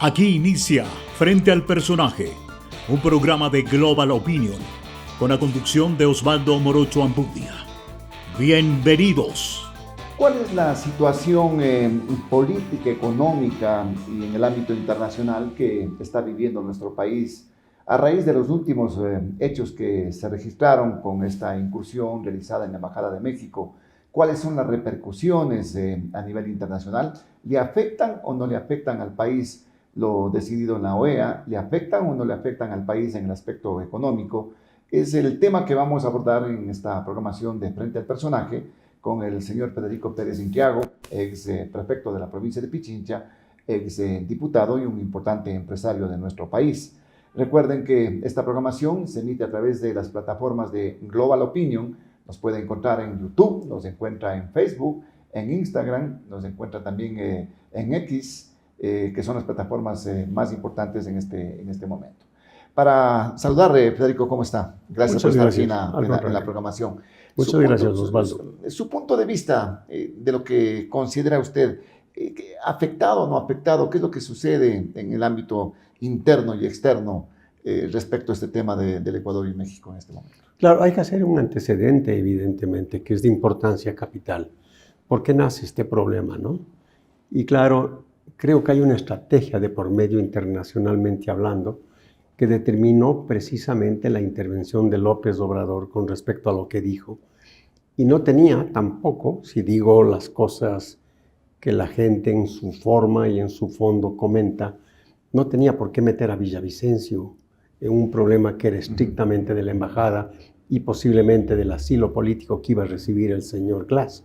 Aquí inicia Frente al Personaje, un programa de Global Opinion, con la conducción de Osvaldo Morocho Ampudia. Bienvenidos. ¿Cuál es la situación política, económica y en el ámbito internacional que está viviendo nuestro país a raíz de los últimos hechos que se registraron con esta incursión realizada en la Embajada de México? ¿Cuáles son las repercusiones a nivel internacional? ¿Le afectan o no le afectan al país lo decidido en la OEA? ¿Le afectan o no le afectan al país en el aspecto económico? Es el tema que vamos a abordar en esta programación de Frente al Personaje con el señor Federico Pérez Inquiago, ex prefecto de la provincia de Pichincha, ex diputado y un importante empresario de nuestro país. Recuerden que esta programación se emite a través de las plataformas de Global Opinion. Nos puede encontrar en YouTube, nos encuentra en Facebook, en Instagram, nos encuentra también en X, que son las plataformas más importantes en este momento. Para saludar, Federico, ¿cómo está? Gracias por estar aquí en la programación. Muchas gracias, Osvaldo. Su punto de vista de lo que considera usted, afectado o no afectado, ¿qué es lo que sucede en el ámbito interno y externo respecto a este tema del Ecuador y México en este momento? Claro, hay que hacer un antecedente, evidentemente, que es de importancia capital. ¿Por qué nace este problema, no? Y claro, creo que hay una estrategia de por medio internacionalmente hablando que determinó precisamente la intervención de López Obrador con respecto a lo que dijo. Y no tenía tampoco, si digo las cosas que la gente en su forma y en su fondo comenta, no tenía por qué meter a Villavicencio en un problema que era estrictamente de la embajada y posiblemente del asilo político que iba a recibir el señor Glass.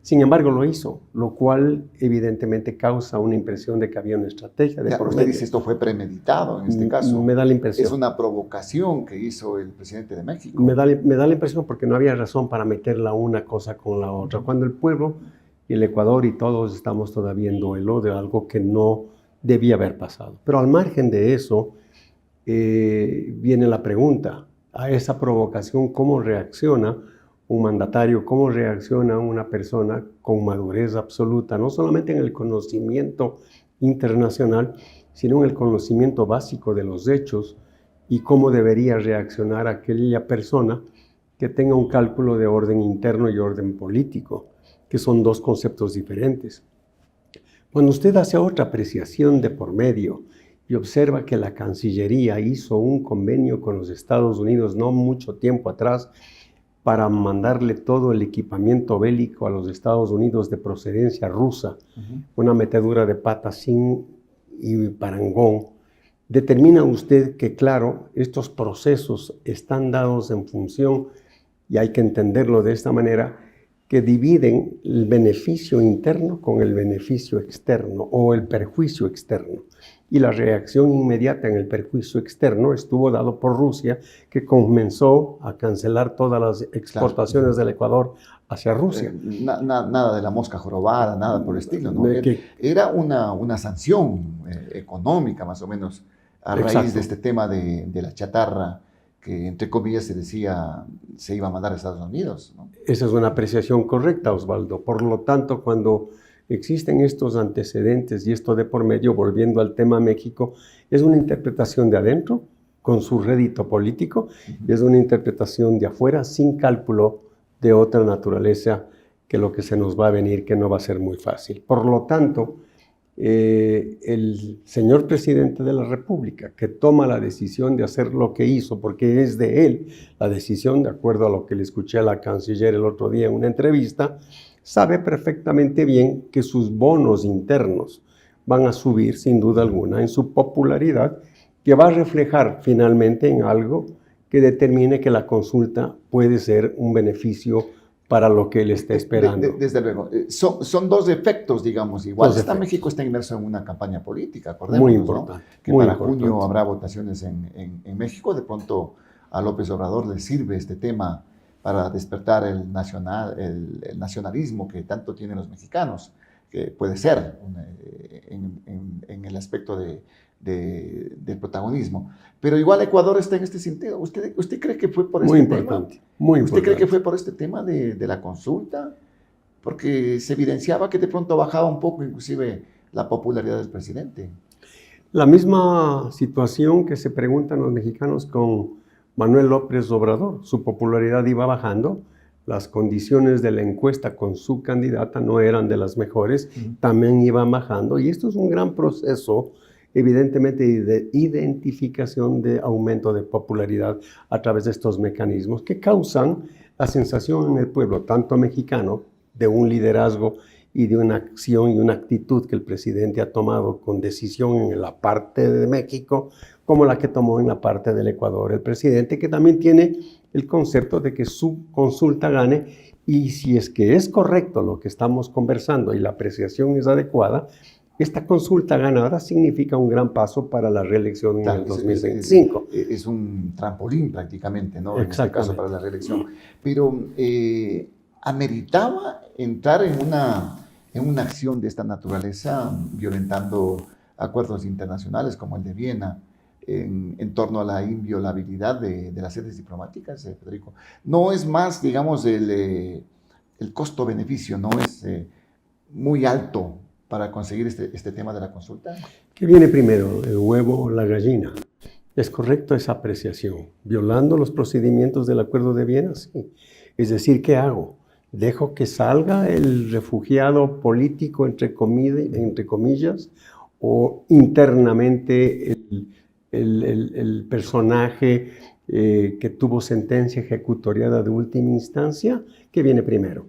Sin embargo, lo hizo, lo cual evidentemente causa una impresión de que había una estrategia. Usted dice esto fue premeditado en este caso. Me da la impresión. Es una provocación que hizo el presidente de México. Me da la impresión porque no había razón para meter la una cosa con la otra. Cuando el pueblo y el Ecuador y todos estamos todavía en duelo de algo que no debía haber pasado. Pero al margen de eso, viene la pregunta, a esa provocación, ¿cómo reacciona un mandatario, cómo reacciona una persona con madurez absoluta, no solamente en el conocimiento internacional, sino en el conocimiento básico de los hechos y cómo debería reaccionar aquella persona que tenga un cálculo de orden interno y orden político, que son dos conceptos diferentes? Cuando usted hace otra apreciación de por medio y observa que la Cancillería hizo un convenio con los Estados Unidos no mucho tiempo atrás para mandarle todo el equipamiento bélico a los Estados Unidos de procedencia rusa, una metedura de pata sin y parangón, determina usted que, claro, estos procesos están dados en función, y hay que entenderlo de esta manera, que dividen el beneficio interno con el beneficio externo o el perjuicio externo. Y la reacción inmediata en el perjuicio externo estuvo dado por Rusia, que comenzó a cancelar todas las exportaciones del Ecuador hacia Rusia. Nada de la mosca jorobada, nada por el estilo, ¿no? Era una sanción económica, más o menos, a raíz de este tema de la chatarra, que entre comillas se decía se iba a mandar a Estados Unidos, ¿no? Esa es una apreciación correcta, Osvaldo. Por lo tanto, cuando existen estos antecedentes y esto de por medio, volviendo al tema México, es una interpretación de adentro con su rédito político y es una interpretación de afuera sin cálculo de otra naturaleza que lo que se nos va a venir, que no va a ser muy fácil. Por lo tanto, el señor presidente de la República, que toma la decisión de hacer lo que hizo, porque es de él la decisión, de acuerdo a lo que le escuché a la canciller el otro día en una entrevista, sabe perfectamente bien que sus bonos internos van a subir sin duda alguna en su popularidad, que va a reflejar finalmente en algo que determine que la consulta puede ser un beneficio para lo que él está esperando. Desde luego. Son dos efectos, digamos. Igual México está inmerso en una campaña política, acordémonos, muy importante, ¿no? Que para junio habrá votaciones en México. De pronto a López Obrador le sirve este tema para despertar el nacionalismo que tanto tienen los mexicanos, que puede ser en el aspecto del protagonismo. Pero igual Ecuador está en este sentido. ¿Usted cree que fue por este tema? Muy importante. ¿Usted cree que fue por este tema de la consulta? Porque se evidenciaba que de pronto bajaba un poco inclusive la popularidad del presidente. La misma situación que se preguntan los mexicanos con Manuel López Obrador. Su popularidad iba bajando, las condiciones de la encuesta con su candidata no eran de las mejores, también iban bajando, y esto es un gran proceso, evidentemente, de identificación de aumento de popularidad a través de estos mecanismos que causan la sensación en el pueblo, tanto mexicano, de un liderazgo y de una acción y una actitud que el presidente ha tomado con decisión en la parte de México, como la que tomó en la parte del Ecuador. El presidente, que también tiene el concepto de que su consulta gane, y si es que es correcto lo que estamos conversando y la apreciación es adecuada, esta consulta ganada significa un gran paso para la reelección en el 2025. Es un trampolín prácticamente, ¿no? En este Exactamente. caso para la reelección. Pero ameritaba entrar en una acción de esta naturaleza, violentando acuerdos internacionales como el de Viena, en torno a la inviolabilidad de las sedes diplomáticas, Federico. No es más, digamos, el costo-beneficio, no es muy alto para conseguir este tema de la consulta. ¿Qué viene primero, el huevo o la gallina? ¿Es correcto esa apreciación? ¿Violando los procedimientos del Acuerdo de Viena? Sí. Es decir, ¿qué hago? ¿Dejo que salga el refugiado político, entre comillas, o internamente el personaje que tuvo sentencia ejecutoriada de última instancia? ¿Qué viene primero?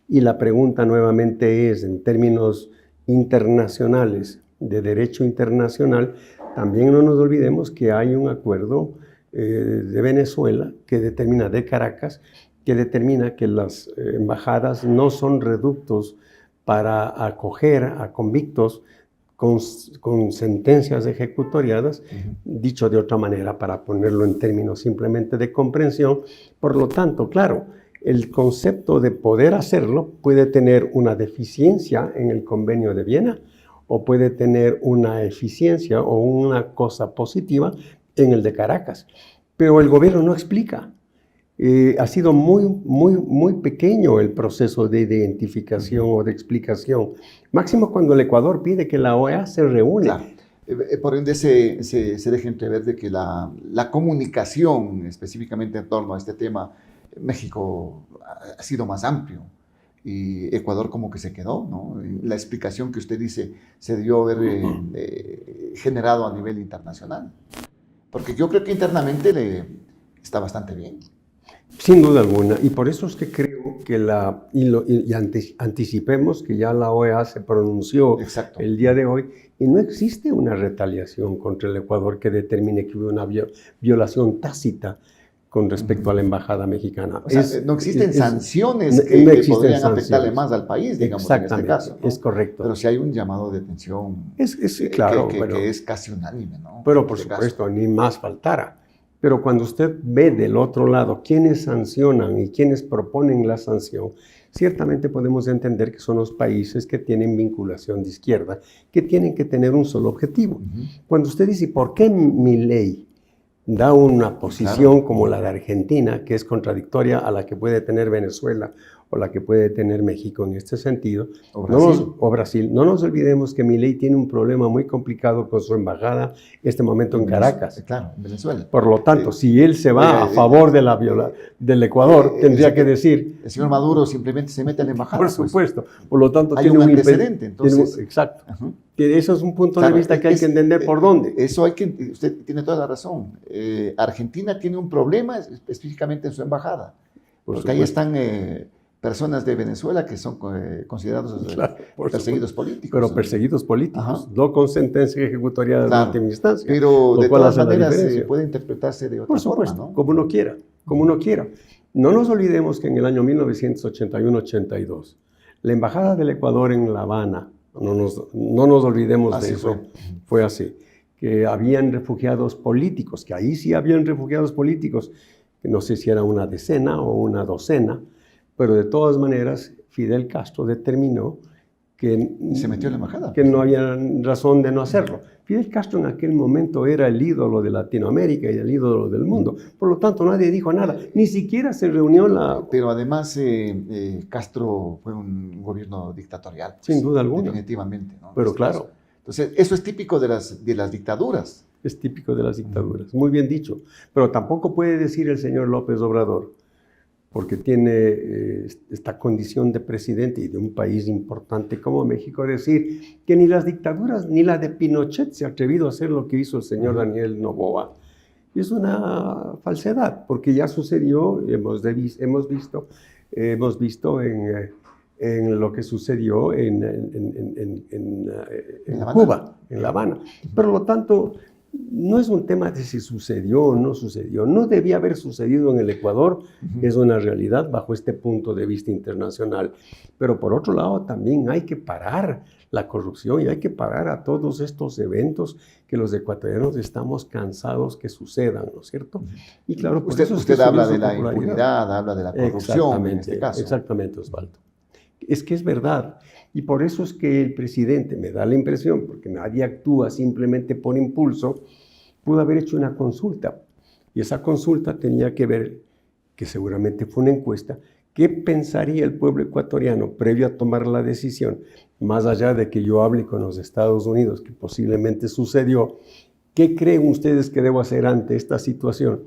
Y la pregunta nuevamente es, en términos internacionales, de derecho internacional, también no nos olvidemos que hay un acuerdo de Venezuela que determina, de Caracas, que determina que las embajadas no son reductos para acoger a convictos con sentencias ejecutoriadas, dicho de otra manera, para ponerlo en términos simplemente de comprensión. Por lo tanto, claro, el concepto de poder hacerlo puede tener una deficiencia en el Convenio de Viena o puede tener una eficiencia o una cosa positiva en el de Caracas. Pero el gobierno no explica. Ha sido muy pequeño el proceso de identificación o de explicación. Máximo cuando el Ecuador pide que la OEA se reúna. Claro. Por ende se deja entrever de que la comunicación específicamente en torno a este tema, México ha sido más amplio y Ecuador como que se quedó, ¿no? La explicación que usted dice se debió haber generado a nivel internacional, porque yo creo que internamente está bastante bien. Sin duda alguna, y por eso es que creo que anticipemos que ya la OEA se pronunció Exacto. El día de hoy y no existe una retaliación contra el Ecuador que determine que hubo una violación tácita con respecto a la embajada mexicana. O sea, no existen sanciones que podrían afectarle más al país, digamos, en este caso, ¿no? Es correcto. Pero si hay un llamado de atención claro, que es casi unánime, ¿no? Pero por supuesto, ni más faltara. Pero cuando usted ve del otro lado quiénes sancionan y quiénes proponen la sanción, ciertamente podemos entender que son los países que tienen vinculación de izquierda, que tienen que tener un solo objetivo. Cuando usted dice, ¿por qué Milei da una posición como la de Argentina, que es contradictoria a la que puede tener Venezuela o la que puede tener México en este sentido, o Brasil? No nos olvidemos que Milei tiene un problema muy complicado con su embajada en este momento en Caracas. Claro, en Venezuela. Por lo tanto, si él se va a favor del Ecuador, tendría que decir... El señor Maduro simplemente se mete a la embajada. Por supuesto. Por lo tanto, hay un antecedente, entonces. Exacto. Eso es un punto de vista que hay que entender por dónde. Eso usted tiene toda la razón. Argentina tiene un problema específicamente en su embajada. Porque ahí están personas de Venezuela que son considerados perseguidos políticos. Pero perseguidos políticos, no con sentencia ejecutoria de última instancia. Pero de todas maneras puede interpretarse de otra forma. Por supuesto, ¿no? como uno quiera. No nos olvidemos que en el año 1981-82, la Embajada del Ecuador en La Habana, no nos olvidemos de eso, fue así, que habían refugiados políticos, que ahí sí habían refugiados políticos, que no sé si era una decena o una docena, pero de todas maneras Fidel Castro determinó que se metió en la embajada, que no había razón de no hacerlo. Fidel Castro en aquel momento era el ídolo de Latinoamérica y el ídolo del mundo. Por lo tanto, nadie dijo nada. Ni siquiera se reunió la... Pero además, Castro fue un gobierno dictatorial. Pues, sin duda alguna. Definitivamente, ¿no? Pero claro. Entonces, eso es típico de las dictaduras. Es típico de las dictaduras, muy bien dicho. Pero tampoco puede decir el señor López Obrador, porque tiene esta condición de presidente y de un país importante como México, decir que ni las dictaduras ni la de Pinochet se ha atrevido a hacer lo que hizo el señor Daniel Noboa. Y es una falsedad, porque ya sucedió, hemos visto en lo que sucedió en Cuba, en La Habana. Por lo tanto, no es un tema de si sucedió o no sucedió. No debía haber sucedido en el Ecuador, es una realidad bajo este punto de vista internacional. Pero por otro lado, también hay que parar la corrupción y hay que parar a todos estos eventos que los ecuatorianos estamos cansados que sucedan, ¿no es cierto? Y claro, por eso usted habla de la impunidad, habla de la corrupción en este caso. Exactamente, Osvaldo. Es que es verdad. Y por eso es que el presidente, me da la impresión, porque nadie actúa simplemente por impulso, pudo haber hecho una consulta. Y esa consulta tenía que ver, que seguramente fue una encuesta, qué pensaría el pueblo ecuatoriano previo a tomar la decisión, más allá de que yo hable con los Estados Unidos, que posiblemente sucedió. ¿Qué creen ustedes que debo hacer ante esta situación?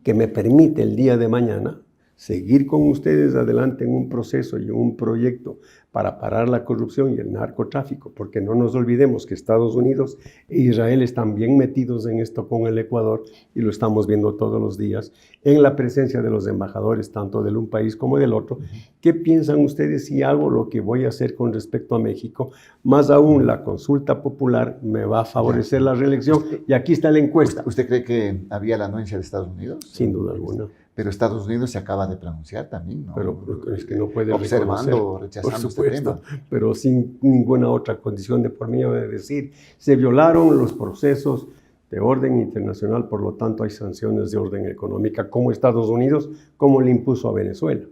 Que me permite el día de mañana seguir con ustedes adelante en un proceso y en un proyecto para parar la corrupción y el narcotráfico, porque no nos olvidemos que Estados Unidos e Israel están bien metidos en esto con el Ecuador y lo estamos viendo todos los días en la presencia de los embajadores tanto del un país como del otro. ¿Qué piensan ustedes si hago lo que voy a hacer con respecto a México? Más aún, la consulta popular me va a favorecer la reelección y aquí está la encuesta. ¿Usted cree que había la anuencia de Estados Unidos? Sin duda alguna. Pero Estados Unidos se acaba de pronunciar también, ¿no? Pero es que no puede observando, rechazando por supuesto, este tema. Pero sin ninguna otra condición de por medio de decir, se violaron los procesos de orden internacional, por lo tanto hay sanciones de orden económica, como Estados Unidos, como le impuso a Venezuela,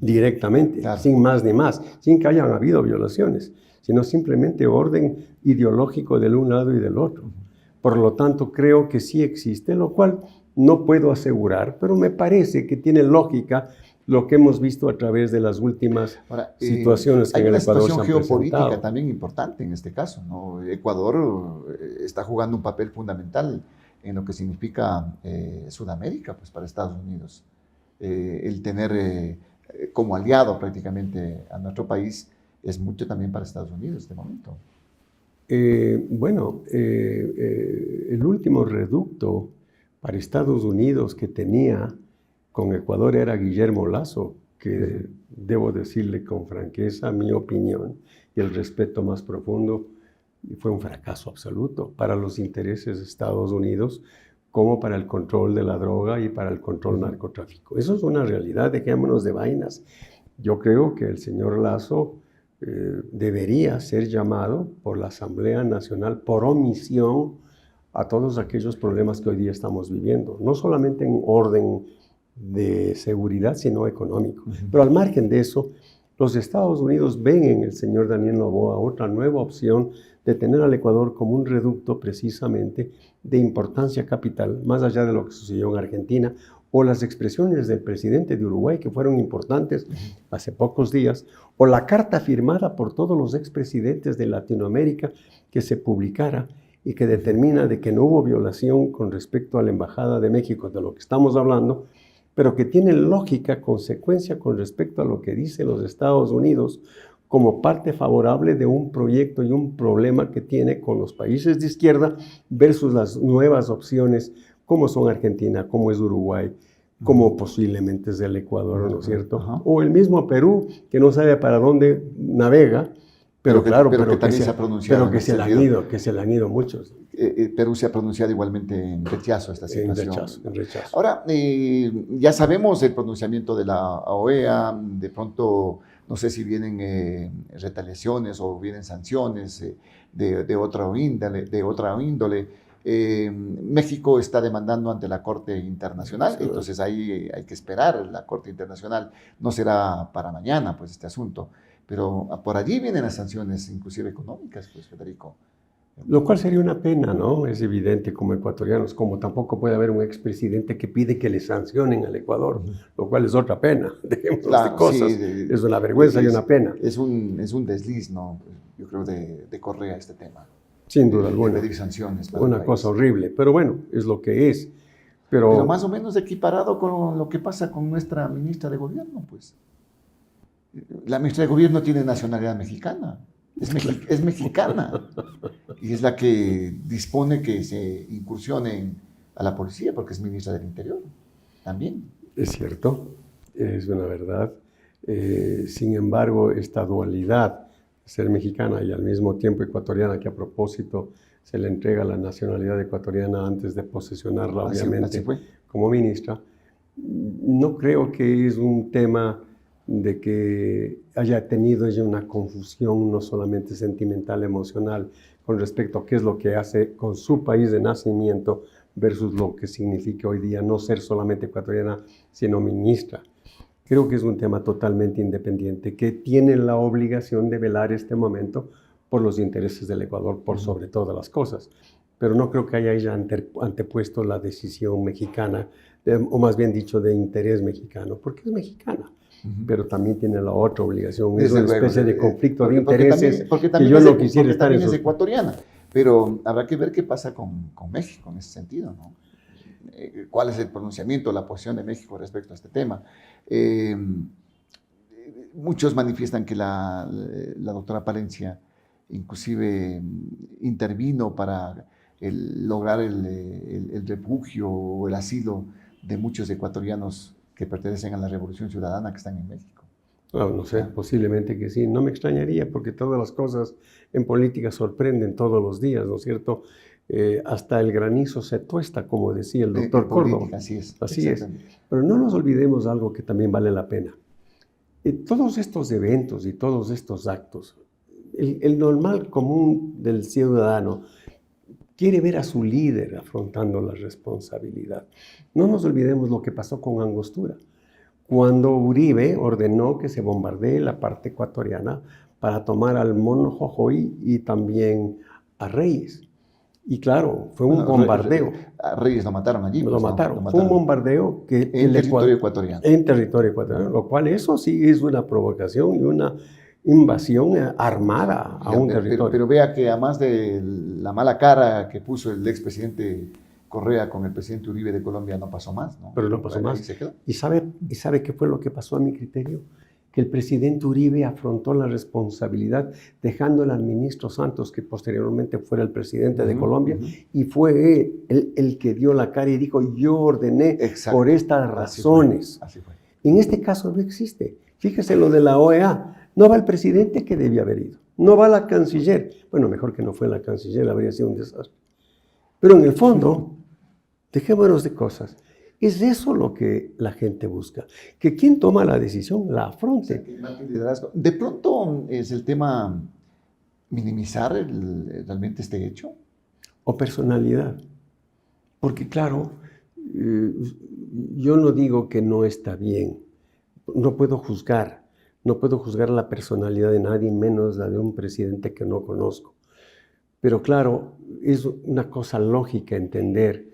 directamente, claro, sin más ni más, sin que hayan habido violaciones, sino simplemente orden ideológico del un lado y del otro. Por lo tanto, creo que sí existe, lo cual no puedo asegurar, pero me parece que tiene lógica lo que hemos visto a través de las últimas situaciones que en el Ecuador se han presentado. Hay una situación geopolítica también importante en este caso, ¿no? Ecuador está jugando un papel fundamental en lo que significa Sudamérica, pues para Estados Unidos. El tener como aliado prácticamente a nuestro país es mucho también para Estados Unidos en este momento. El último reducto para Estados Unidos que tenía con Ecuador era Guillermo Lasso, que debo decirle con franqueza mi opinión y el respeto más profundo, fue un fracaso absoluto para los intereses de Estados Unidos, como para el control de la droga y para el control narcotráfico. Eso es una realidad, dejémonos de vainas. Yo creo que el señor Lasso debería ser llamado por la Asamblea Nacional por omisión a todos aquellos problemas que hoy día estamos viviendo, no solamente en orden de seguridad, sino económico. Pero al margen de eso, los Estados Unidos ven en el señor Daniel Noboa otra nueva opción de tener al Ecuador como un reducto precisamente de importancia capital, más allá de lo que sucedió en Argentina, o las expresiones del presidente de Uruguay que fueron importantes hace pocos días, o la carta firmada por todos los expresidentes de Latinoamérica que se publicara y que determina de que no hubo violación con respecto a la Embajada de México, de lo que estamos hablando, pero que tiene lógica, consecuencia con respecto a lo que dicen los Estados Unidos como parte favorable de un proyecto y un problema que tiene con los países de izquierda versus las nuevas opciones como son Argentina, como es Uruguay, como posiblemente es el Ecuador, ¿no es cierto? O el mismo Perú, que no sabe para dónde navega, pero que también se ha pronunciado. Pero que se le han ido muchos. Perú se ha pronunciado igualmente en rechazo a esta situación. En rechazo. Ahora, ya sabemos el pronunciamiento de la OEA, de pronto, no sé si vienen retaliaciones o vienen sanciones de otra índole. México está demandando ante la Corte Internacional, entonces ahí hay que esperar. La Corte Internacional no será para mañana, pues, este asunto. Pero por allí vienen las sanciones, inclusive económicas, pues, Federico. Lo cual sería una pena, ¿no? Es evidente como ecuatorianos, como tampoco puede haber un expresidente que pide que le sancionen al Ecuador, lo cual es otra pena, dejémonos Claro, de cosas. sí, Es una vergüenza y una pena. Es un desliz, ¿no? Yo creo de Correa este tema. Sin duda alguna. De pedir sanciones para Una cosa horrible, pero bueno, es lo que es. Pero más o menos equiparado con lo que pasa con nuestra ministra de Gobierno, pues. La ministra de Gobierno tiene nacionalidad mexicana, es mexicana, y es la que dispone que se incursionen a la policía, porque es ministra del Interior, también. Es cierto, es una verdad. Sin embargo, esta dualidad, ser mexicana y al mismo tiempo ecuatoriana, que a propósito se le entrega la nacionalidad ecuatoriana antes de posesionarla, obviamente, como ministra, no creo que es un tema de que haya tenido ella una confusión no solamente sentimental, emocional, con respecto a qué es lo que hace con su país de nacimiento versus lo que significa hoy día no ser solamente ecuatoriana, sino ministra. Creo que es un tema totalmente independiente, que tiene la obligación de velar este momento por los intereses del Ecuador, por sobre todas las cosas. Pero no creo que haya ella antepuesto la decisión mexicana, o más bien dicho, de interés mexicano, porque es mexicana. Pero también tiene la otra obligación, es una especie de conflicto de intereses porque que yo no quisiera estar en. Es ecuatoriana, pero habrá que ver qué pasa con México en ese sentido, ¿no? ¿Cuál es el pronunciamiento, la posición de México respecto a este tema? Muchos manifiestan que la doctora Palencia inclusive intervino para lograr el refugio o el asilo de muchos ecuatorianos que pertenecen a la Revolución Ciudadana que están en México. No sé, posiblemente que sí. No me extrañaría porque todas las cosas en política sorprenden todos los días, ¿no es cierto? Hasta el granizo se tuesta, como decía el doctor Córdoba. Así es. Así es. Pero no nos olvidemos algo que también vale la pena. Todos estos eventos y todos estos actos, el normal común del ciudadano quiere ver a su líder afrontando la responsabilidad. No nos olvidemos lo que pasó con Angostura, cuando Uribe ordenó que se bombardee la parte ecuatoriana para tomar al Mono Jojoy y también a Reyes. Y claro, fue un bombardeo. A Reyes lo mataron allí. Lo mataron. Fue un bombardeo que en territorio ecuatoriano. En territorio ecuatoriano, lo cual eso sí es una provocación y una invasión armada a un territorio. Pero vea que además de la mala cara que puso el expresidente Correa con el presidente Uribe de Colombia, no pasó más, ¿no? Pero no pasó más. ¿Y sabe qué fue lo que pasó a mi criterio? Que el presidente Uribe afrontó la responsabilidad dejándole al ministro Santos, que posteriormente fuera el presidente de Colombia, y fue él el que dio la cara y dijo, yo ordené por estas razones. Así fue. En este caso no existe. Fíjese lo de la OEA. No va el presidente que debía haber ido. No va la canciller. Bueno, mejor que no fue la canciller, habría sido un desastre. Pero en el fondo, dejémonos de cosas. Es eso lo que la gente busca. Que quien toma la decisión la afronte. De pronto es el tema minimizar realmente este hecho. O personalidad. Porque claro, yo no digo que no está bien. No puedo juzgar. No puedo juzgar la personalidad de nadie, menos la de un presidente que no conozco. Pero claro, es una cosa lógica entender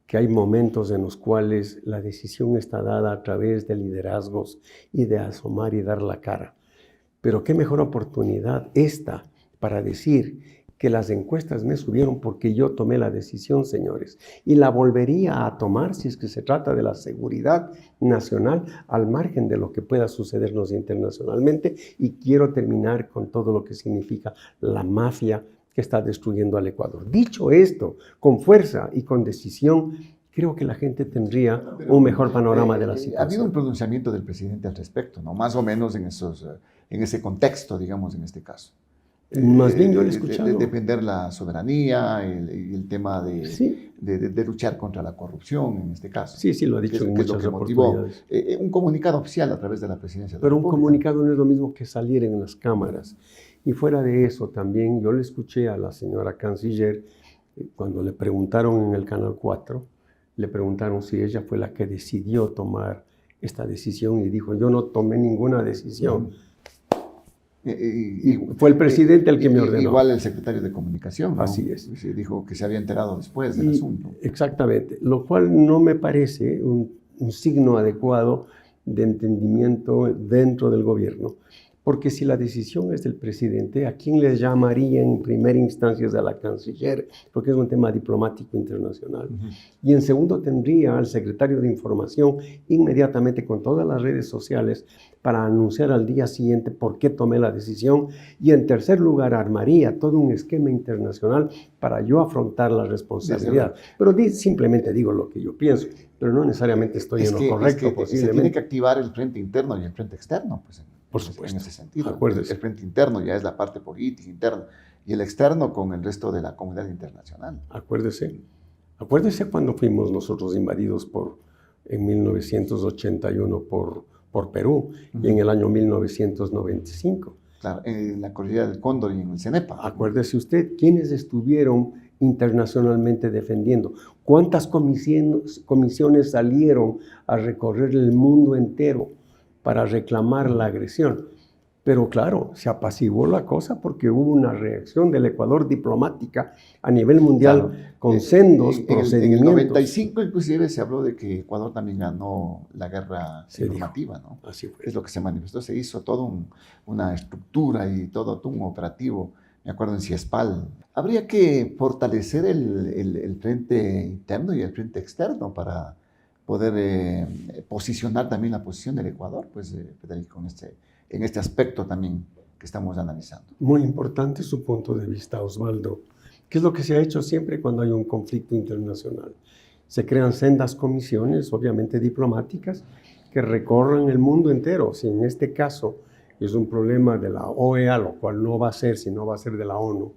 que hay momentos en los cuales la decisión está dada a través de liderazgos y de asomar y dar la cara. Pero qué mejor oportunidad esta para decir que las encuestas me subieron porque yo tomé la decisión, señores, y la volvería a tomar si es que se trata de la seguridad nacional al margen de lo que pueda sucedernos internacionalmente. Y quiero terminar con todo lo que significa la mafia que está destruyendo al Ecuador. Dicho esto, con fuerza y con decisión, creo que la gente tendría un mejor panorama de la situación. Ha habido un pronunciamiento del presidente al respecto, ¿no? Más o menos en ese contexto, digamos, en este caso. Más bien yo lo he escuchado. De defender la soberanía, el tema de luchar contra la corrupción, en este caso. Sí, lo ha dicho en muchas oportunidades. Un comunicado oficial a través de la presidencia de la Pero República. Un comunicado no es lo mismo que salir en las cámaras. Y fuera de eso también, yo le escuché a la señora canciller, cuando le preguntaron en el Canal 4, le preguntaron si ella fue la que decidió tomar esta decisión y dijo, yo no tomé ninguna decisión. Y fue el presidente el que me ordenó. Igual el secretario de Comunicación, ¿no? Así es. Sí, dijo que se había enterado después del asunto. Exactamente, lo cual no me parece un signo adecuado de entendimiento dentro del gobierno. Porque si la decisión es del presidente, ¿a quién les llamaría en primera instancia? Es a la canciller, porque es un tema diplomático internacional. Y en segundo tendría al secretario de Información inmediatamente con todas las redes sociales para anunciar al día siguiente por qué tomé la decisión. Y en tercer lugar, armaría todo un esquema internacional para yo afrontar la responsabilidad. Pero simplemente digo lo que yo pienso, pero no necesariamente estoy en lo correcto, posiblemente. Se tiene que activar el frente interno y el frente externo, pues. Por supuesto. En ese sentido. Acuérdese. El frente interno ya es la parte política interna y el externo con el resto de la comunidad internacional. Acuérdese cuando fuimos nosotros invadidos en 1981 por Perú y en el año 1995. Claro, en la Cordillera del Cóndor y en el CENEPA. Acuérdese usted, ¿quiénes estuvieron internacionalmente defendiendo? ¿Cuántas comisiones salieron a recorrer el mundo entero para reclamar la agresión? Pero claro, se apaciguó la cosa porque hubo una reacción del Ecuador diplomática a nivel mundial, claro, con sendos procedimientos. En el 95 inclusive se habló de que Ecuador también ganó la guerra informativa, ¿no? Así fue. Es lo que se manifestó, se hizo toda una estructura y todo un operativo, me acuerdo en Ciespal. Habría que fortalecer el frente interno y el frente externo para poder posicionar también la posición del Ecuador, pues, Federico, en este aspecto también que estamos analizando. Muy importante su punto de vista, Osvaldo. ¿Qué es lo que se ha hecho siempre cuando hay un conflicto internacional? Se crean sendas comisiones, obviamente diplomáticas, que recorran el mundo entero. Si en este caso es un problema de la OEA, lo cual no va a ser, sino va a ser de la ONU,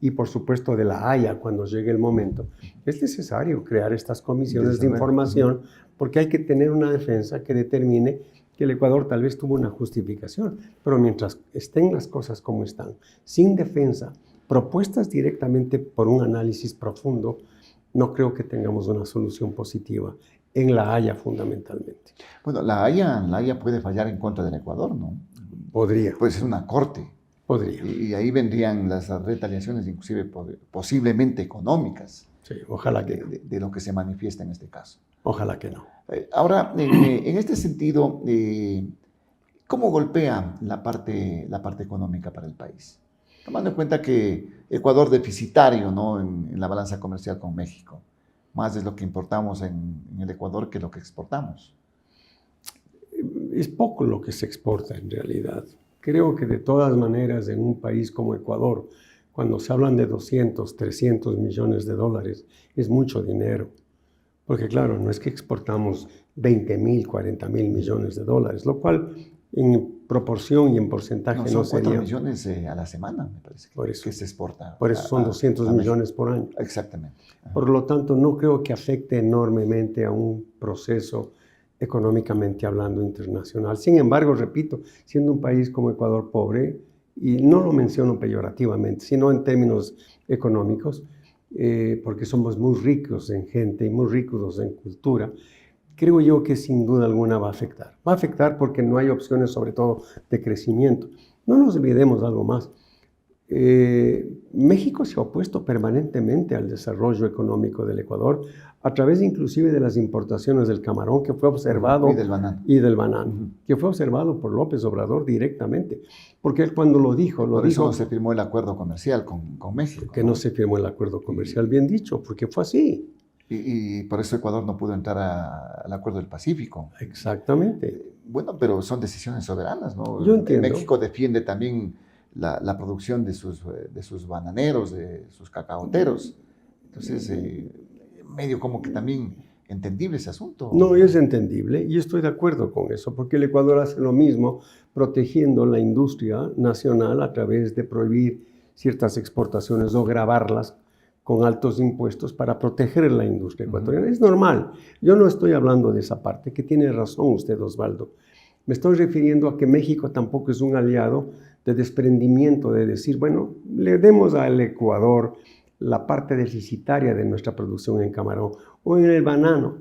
y por supuesto de la Haya cuando llegue el momento, es necesario crear estas comisiones de información porque hay que tener una defensa que determine que el Ecuador tal vez tuvo una justificación, pero mientras estén las cosas como están, sin defensa, propuestas directamente por un análisis profundo, no creo que tengamos una solución positiva en la Haya fundamentalmente. Bueno, la Haya puede fallar en contra del Ecuador, ¿no? Podría. Puede ser una corte. Podría. Y ahí vendrían las retaliaciones, inclusive posiblemente económicas. Sí, ojalá que de lo que se manifiesta en este caso. Ojalá que no. Ahora, en este sentido, ¿cómo golpea la parte económica para el país? Tomando en cuenta que Ecuador deficitario, ¿no?, en la balanza comercial con México. Más es lo que importamos en el Ecuador que lo que exportamos. Es poco lo que se exporta en realidad. Creo que de todas maneras en un país como Ecuador, cuando se hablan de 200, 300 millones de dólares, es mucho dinero. Porque claro, no es que exportamos 20.000, 40.000 millones de dólares, lo cual en proporción y en porcentaje no sería... 4 millones a la semana, me parece, que se exporta. Por eso son 200 millones por año. Exactamente. Ajá. Por lo tanto, no creo que afecte enormemente a un proceso económicamente hablando internacional. Sin embargo, repito, siendo un país como Ecuador pobre, y no lo menciono peyorativamente, sino en términos económicos, porque somos muy ricos en gente y muy ricos en cultura, creo yo que sin duda alguna va a afectar. Va a afectar porque no hay opciones, sobre todo, de crecimiento. No nos olvidemos de algo más. México se ha opuesto permanentemente al desarrollo económico del Ecuador a través inclusive de las importaciones del camarón que fue observado y del banano, que fue observado por López Obrador directamente, porque él cuando lo dijo por eso no se firmó el acuerdo comercial con México, que no se firmó el acuerdo comercial, bien dicho, porque fue así. Y por eso Ecuador no pudo entrar al Acuerdo del Pacífico. Exactamente. Bueno, pero son decisiones soberanas, ¿no? Yo entiendo. México defiende también la producción de sus bananeros, de sus cacaoteros. Entonces, medio como que también entendible ese asunto. No, es entendible y estoy de acuerdo con eso, porque el Ecuador hace lo mismo protegiendo la industria nacional a través de prohibir ciertas exportaciones o gravarlas con altos impuestos para proteger la industria ecuatoriana. Es normal. Yo no estoy hablando de esa parte, que tiene razón usted, Osvaldo. Me estoy refiriendo a que México tampoco es un aliado de desprendimiento, de decir, bueno, le demos al Ecuador la parte deficitaria de nuestra producción en camarón o en el banano.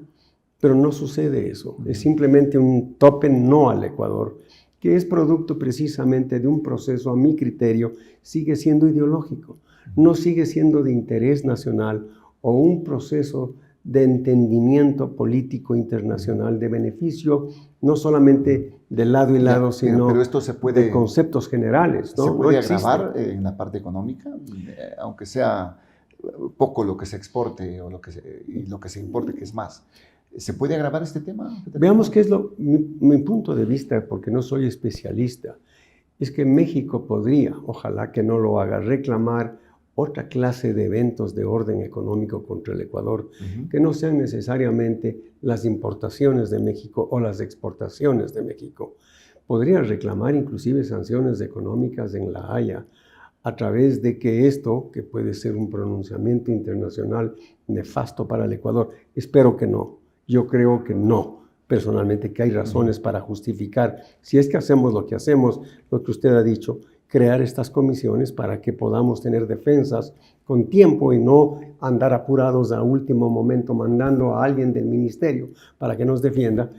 Pero no sucede eso. Es simplemente un tope no al Ecuador, que es producto precisamente de un proceso, a mi criterio, sigue siendo ideológico, no sigue siendo de interés nacional o un proceso de entendimiento político internacional de beneficio, no solamente de lado y lado, sino pero esto se puede, de conceptos generales, ¿no? ¿Se puede No agravar en la parte económica? Aunque sea poco lo que se exporte o lo que se importe, que es más. ¿Se puede agravar este tema? Veamos qué es mi punto de vista, porque no soy especialista, es que México podría, ojalá que no lo haga, reclamar otra clase de eventos de orden económico contra el Ecuador, que no sean necesariamente las importaciones de México o las exportaciones de México. Podría reclamar inclusive sanciones económicas en La Haya, a través de que esto, que puede ser un pronunciamiento internacional nefasto para el Ecuador, espero que no. Yo creo que no, personalmente, que hay razones para justificar, si es que hacemos lo que hacemos, lo que usted ha dicho, crear estas comisiones para que podamos tener defensas con tiempo y no andar apurados a último momento mandando a alguien del ministerio para que nos defienda.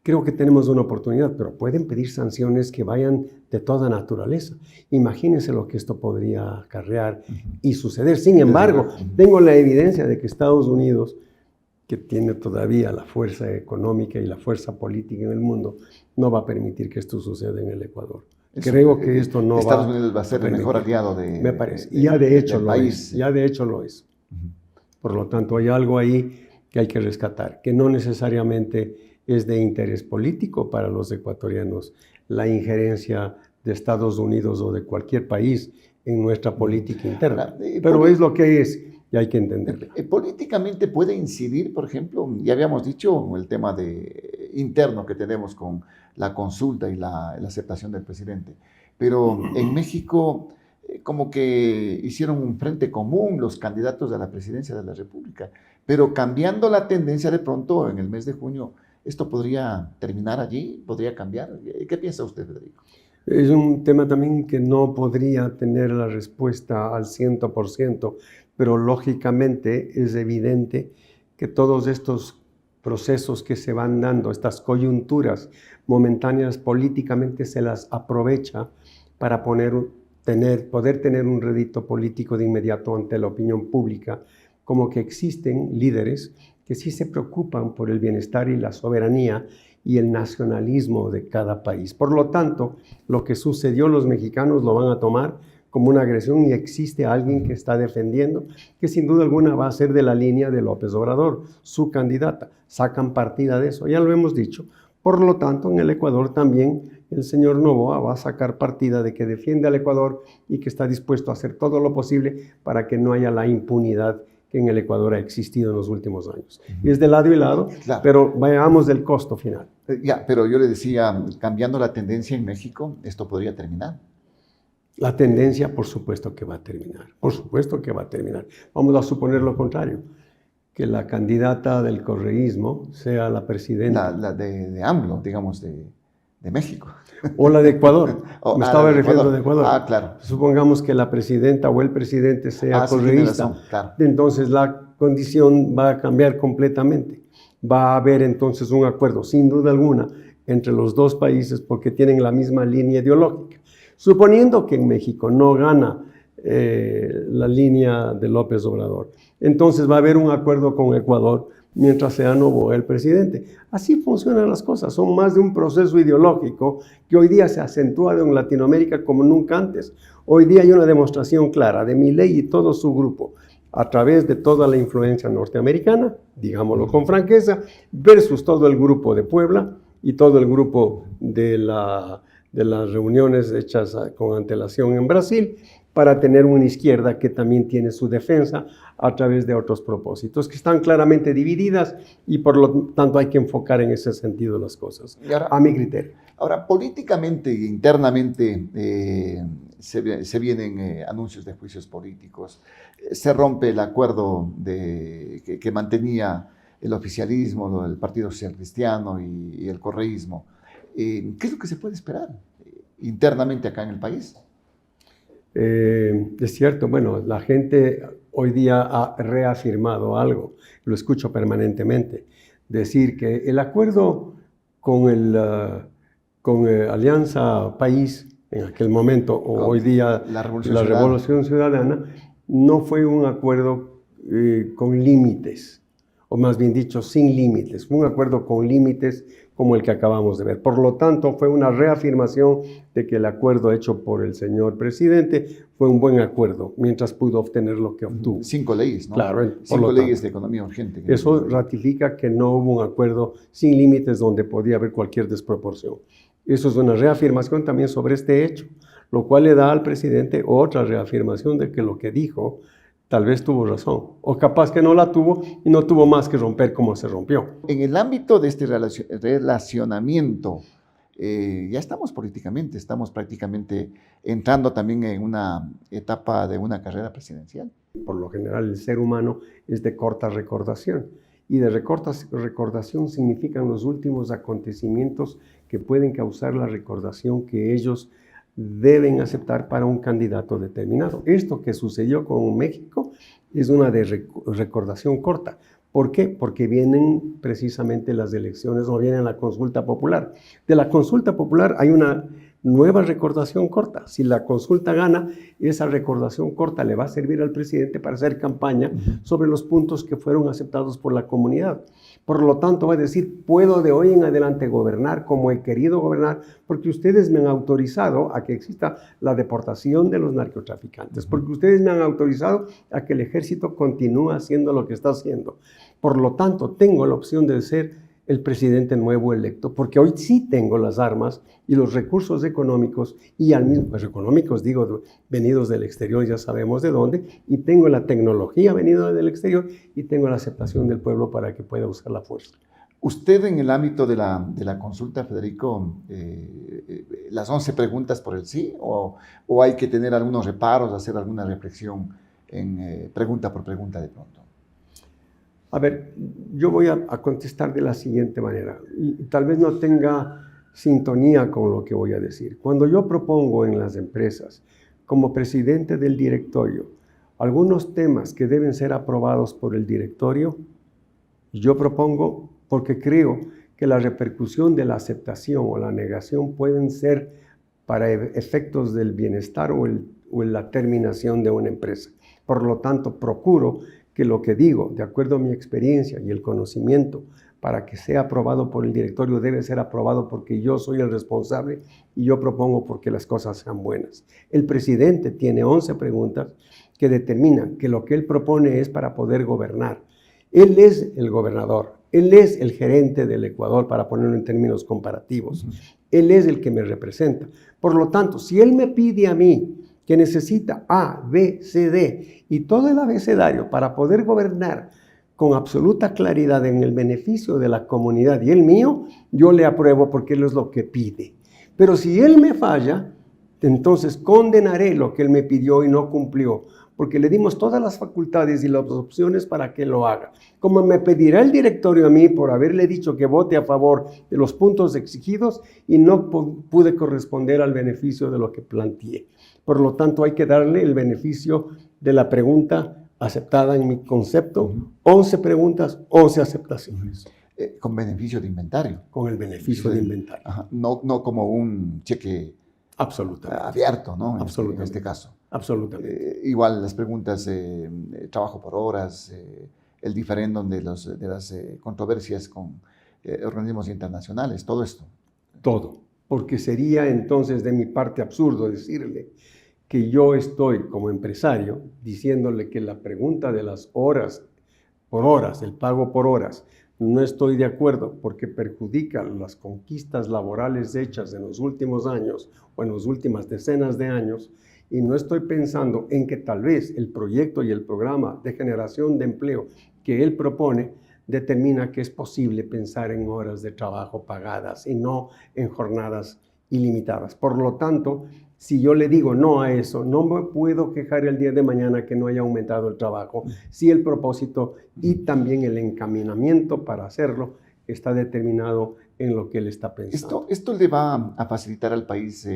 Creo que tenemos una oportunidad, pero pueden pedir sanciones que vayan de toda naturaleza. Imagínense lo que esto podría acarrear y suceder. Sin embargo, tengo la evidencia de que Estados Unidos, que tiene todavía la fuerza económica y la fuerza política en el mundo, no va a permitir que esto suceda en el Ecuador. Creo que esto no Estados Unidos va a ser el mejor aliado me parece. Y ya de hecho lo es. Ya de hecho lo es. Por lo tanto, hay algo ahí que hay que rescatar, que no necesariamente es de interés político para los ecuatorianos la injerencia de Estados Unidos o de cualquier país en nuestra política interna. Pero es lo que es. Y hay que entenderlo. Políticamente puede incidir, por ejemplo, ya habíamos dicho, el tema interno que tenemos con la consulta y la aceptación del presidente. Pero en México, como que hicieron un frente común los candidatos a la presidencia de la República. Pero cambiando la tendencia de pronto en el mes de junio, ¿esto podría terminar allí? ¿Podría cambiar? ¿Qué piensa usted, Federico? Es un tema también que no podría tener la respuesta al 100%, pero lógicamente es evidente que todos estos procesos que se van dando, estas coyunturas momentáneas políticamente se las aprovecha para poder tener un rédito político de inmediato ante la opinión pública, como que existen líderes que sí se preocupan por el bienestar y la soberanía y el nacionalismo de cada país. Por lo tanto, lo que sucedió, los mexicanos lo van a tomar como una agresión y existe alguien que está defendiendo, que sin duda alguna va a ser de la línea de López Obrador, su candidata. Sacan partida de eso, ya lo hemos dicho. Por lo tanto, en el Ecuador también el señor Noboa va a sacar partida de que defiende al Ecuador y que está dispuesto a hacer todo lo posible para que no haya la impunidad que en el Ecuador ha existido en los últimos años. Y es de lado y lado, claro, pero vayamos del costo final. Pero yo le decía, cambiando la tendencia en México, ¿esto podría terminar? La tendencia, por supuesto que va a terminar. Por supuesto que va a terminar. Vamos a suponer lo contrario, que la candidata del correísmo sea la presidenta. La de AMLO, digamos, de México. O la de Ecuador. Me estaba refiriendo a Ecuador. Claro. Supongamos que la presidenta o el presidente sea correísta. Sí, claro. Entonces la condición va a cambiar completamente. Va a haber entonces un acuerdo, sin duda alguna, entre los dos países porque tienen la misma línea ideológica. Suponiendo que en México no gana la línea de López Obrador, entonces va a haber un acuerdo con Ecuador mientras sea Noboa el presidente. Así funcionan las cosas, son más de un proceso ideológico que hoy día se ha acentuado en Latinoamérica como nunca antes. Hoy día hay una demostración clara de Milei y todo su grupo, a través de toda la influencia norteamericana, digámoslo con franqueza, versus todo el grupo de Puebla y todo el grupo de las reuniones hechas con antelación en Brasil, para tener una izquierda que también tiene su defensa a través de otros propósitos, que están claramente divididas y por lo tanto hay que enfocar en ese sentido las cosas, ahora, a mi criterio. Ahora, políticamente e internamente se vienen anuncios de juicios políticos, se rompe el acuerdo que mantenía el oficialismo, el Partido Social Cristiano y el correísmo. ¿Qué es lo que se puede esperar internamente acá en el país? Es cierto, bueno, la gente hoy día ha reafirmado algo, lo escucho permanentemente, decir que el acuerdo con con Alianza País, en aquel momento, o hoy día la Revolución Ciudadana, no fue un acuerdo con límites, o más bien dicho, sin límites. Fue un acuerdo con límites como el que acabamos de ver. Por lo tanto, fue una reafirmación de que el acuerdo hecho por el señor presidente fue un buen acuerdo, mientras pudo obtener lo que obtuvo. 5 leyes, ¿no? Claro. 5 leyes de economía urgente. Eso ratifica que no hubo un acuerdo sin límites donde podía haber cualquier desproporción. Eso es una reafirmación también sobre este hecho, lo cual le da al presidente otra reafirmación de que lo que dijo tal vez tuvo razón, o capaz que no la tuvo y no tuvo más que romper como se rompió. En el ámbito de este relacionamiento, ya estamos políticamente, estamos prácticamente entrando también en una etapa de una carrera presidencial. Por lo general, el ser humano es de corta recordación, y de recordación significan los últimos acontecimientos que pueden causar la recordación que ellos deben aceptar para un candidato determinado. Esto que sucedió con México es una de recordación corta. ¿Por qué? Porque vienen precisamente las elecciones, o viene la consulta popular. De la consulta popular hay una nueva recordación corta. Si la consulta gana, esa recordación corta le va a servir al presidente para hacer campaña sobre los puntos que fueron aceptados por la comunidad. Por lo tanto, va a decir, puedo de hoy en adelante gobernar como he querido gobernar, porque ustedes me han autorizado a que exista la deportación de los narcotraficantes, porque ustedes me han autorizado a que el ejército continúe haciendo lo que está haciendo. Por lo tanto, tengo la opción de ser el presidente nuevo electo, porque hoy sí tengo las armas y los recursos económicos, y al mismo, pues económicos digo, venidos del exterior, ya sabemos de dónde, y tengo la tecnología venida del exterior, y tengo la aceptación del pueblo para que pueda usar la fuerza. Usted en el ámbito de la consulta, Federico, las 11 preguntas por el sí, o hay que tener algunos reparos, hacer alguna reflexión en pregunta por pregunta de pronto. A ver, yo voy a contestar de la siguiente manera, y tal vez no tenga sintonía con lo que voy a decir. Cuando yo propongo en las empresas, como presidente del directorio, algunos temas que deben ser aprobados por el directorio, yo propongo porque creo que la repercusión de la aceptación o la negación pueden ser para efectos del bienestar o la terminación de una empresa. Por lo tanto, procuro que lo que digo, de acuerdo a mi experiencia y el conocimiento, para que sea aprobado por el directorio, debe ser aprobado porque yo soy el responsable y yo propongo porque las cosas sean buenas. El presidente tiene 11 preguntas que determinan que lo que él propone es para poder gobernar. Él es el gobernador, él es el gerente del Ecuador, para ponerlo en términos comparativos. Él es el que me representa. Por lo tanto, si él me pide a mí que necesita A, B, C, D y todo el abecedario para poder gobernar con absoluta claridad en el beneficio de la comunidad y el mío, yo le apruebo porque él es lo que pide. Pero si él me falla, entonces condenaré lo que él me pidió y no cumplió, porque le dimos todas las facultades y las opciones para que lo haga. Como me pedirá el directorio a mí por haberle dicho que vote a favor de los puntos exigidos y no pude corresponder al beneficio de lo que planteé. Por lo tanto, hay que darle el beneficio de la pregunta aceptada en mi concepto. 11 preguntas, 11 aceptaciones. Con beneficio de inventario. Con el beneficio de inventario. Ajá. No como un cheque abierto, ¿no? Absolutamente. En este caso. Absolutamente. Igual las preguntas, trabajo por horas, el diferéndum de las controversias con organismos internacionales, todo esto. Todo. Porque sería entonces de mi parte absurdo decirle que yo estoy como empresario diciéndole que la pregunta de las horas por horas, el pago por horas, no estoy de acuerdo porque perjudica las conquistas laborales hechas en los últimos años o en las últimas decenas de años, y no estoy pensando en que tal vez el proyecto y el programa de generación de empleo que él propone determina que es posible pensar en horas de trabajo pagadas y no en jornadas ilimitadas. Por lo tanto, si yo le digo no a eso, no me puedo quejar el día de mañana que no haya aumentado el trabajo, si el propósito y también el encaminamiento para hacerlo está determinado en lo que él está pensando. Esto le va a facilitar al país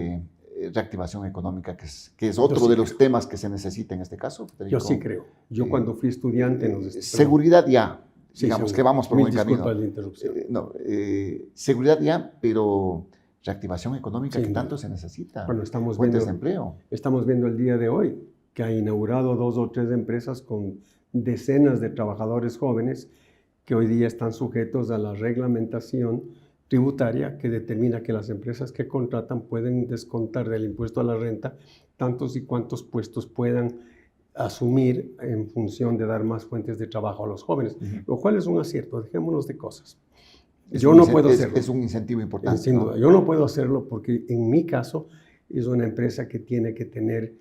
reactivación económica, que es otro de los temas que se necesita en este caso, Federico. Yo sí creo. Yo cuando fui estudiante... Seguridad ya. Sí, digamos que vamos por buen camino. Disculpas la interrupción. Seguridad ya, pero reactivación económica que tanto se necesita. Bueno, fuentes de empleo. Estamos viendo el día de hoy que ha inaugurado 2 o 3 empresas con decenas de trabajadores jóvenes que hoy día están sujetos a la reglamentación tributaria que determina que las empresas que contratan pueden descontar del impuesto a la renta tantos y cuantos puestos puedan asumir en función de dar más fuentes de trabajo a los jóvenes, lo cual es un acierto. Dejémonos de cosas. Yo no puedo hacerlo. Es un incentivo importante. Sin duda. Yo no puedo hacerlo porque en mi caso es una empresa que tiene que tener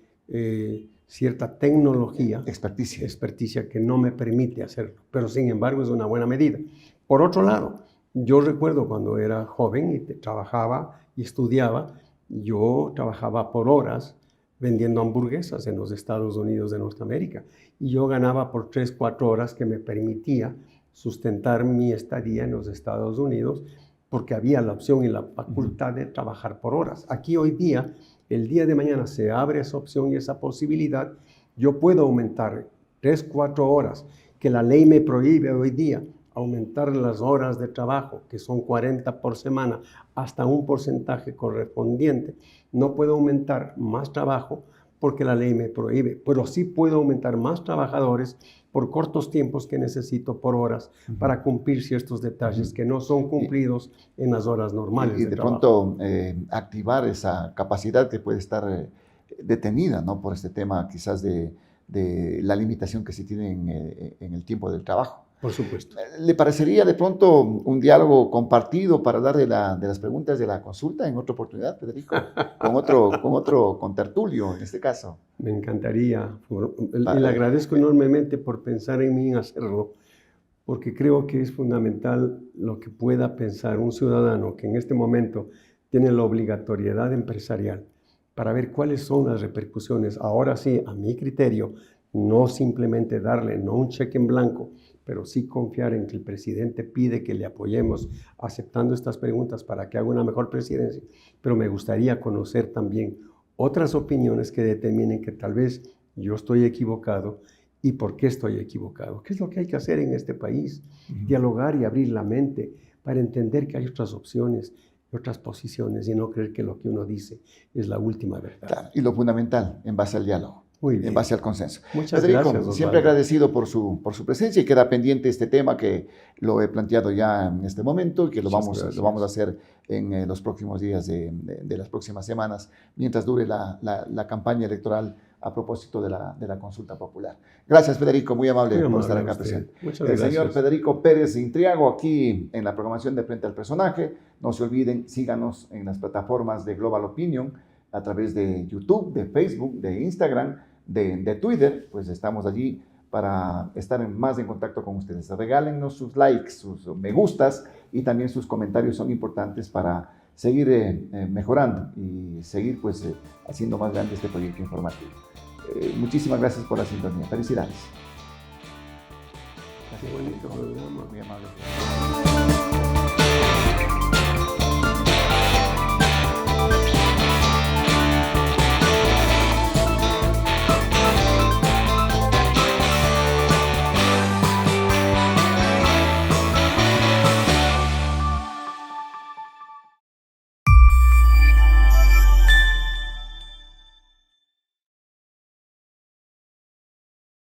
cierta tecnología, experticia que no me permite hacerlo, pero sin embargo es una buena medida. Por otro lado, yo recuerdo cuando era joven y trabajaba y estudiaba, yo trabajaba por horas vendiendo hamburguesas en los Estados Unidos de Norteamérica y yo ganaba por 3, 4 horas que me permitía sustentar mi estadía en los Estados Unidos porque había la opción y la facultad de trabajar por horas. Aquí hoy día, el día de mañana se abre esa opción y esa posibilidad. Yo puedo aumentar 3, 4 horas que la ley me prohíbe hoy día, aumentar las horas de trabajo, que son 40 por semana, hasta un porcentaje correspondiente. No puedo aumentar más trabajo porque la ley me prohíbe, pero sí puedo aumentar más trabajadores por cortos tiempos que necesito por horas para cumplir ciertos detalles que no son cumplidos en las horas normales y de pronto activar esa capacidad que puede estar detenida, ¿no? Por este tema quizás de la limitación que se tiene en el tiempo del trabajo. Por supuesto. ¿Le parecería de pronto un diálogo compartido para dar de las preguntas de la consulta en otra oportunidad, Federico? Con otro contertulio en este caso. Me encantaría. Y le agradezco enormemente por pensar en mí en hacerlo, porque creo que es fundamental lo que pueda pensar un ciudadano que en este momento tiene la obligatoriedad empresarial para ver cuáles son las repercusiones. Ahora sí, a mi criterio, no simplemente darle, no un cheque en blanco, pero sí confiar en que el presidente pide que le apoyemos aceptando estas preguntas para que haga una mejor presidencia. Pero me gustaría conocer también otras opiniones que determinen que tal vez yo estoy equivocado y por qué estoy equivocado. ¿Qué es lo que hay que hacer en este país? Dialogar y abrir la mente para entender que hay otras opciones y otras posiciones y no creer que lo que uno dice es la última verdad. Claro, y lo fundamental en base al diálogo. Muy bien. En base al consenso. Muchas Federico, gracias, Osvaldo. siempre agradecido por su presencia y queda pendiente este tema que lo he planteado ya en este momento y que lo vamos a hacer en los próximos días de las próximas semanas, mientras dure la campaña electoral a propósito de la consulta popular. Gracias, Federico, muy amable por estar acá presente. Muchas gracias. Señor Federico Pérez Intriago, aquí en la programación de Frente al Personaje. No se olviden, síganos en las plataformas de Global Opinion, a través de YouTube, de Facebook, de Instagram, de Twitter, pues estamos allí para estar más en contacto con ustedes. Regálennos sus likes, sus me gustas y también sus comentarios son importantes para seguir mejorando y seguir pues haciendo más grande este proyecto informativo. Muchísimas gracias por la sintonía. Felicidades. Qué bonito programa. Muy amable.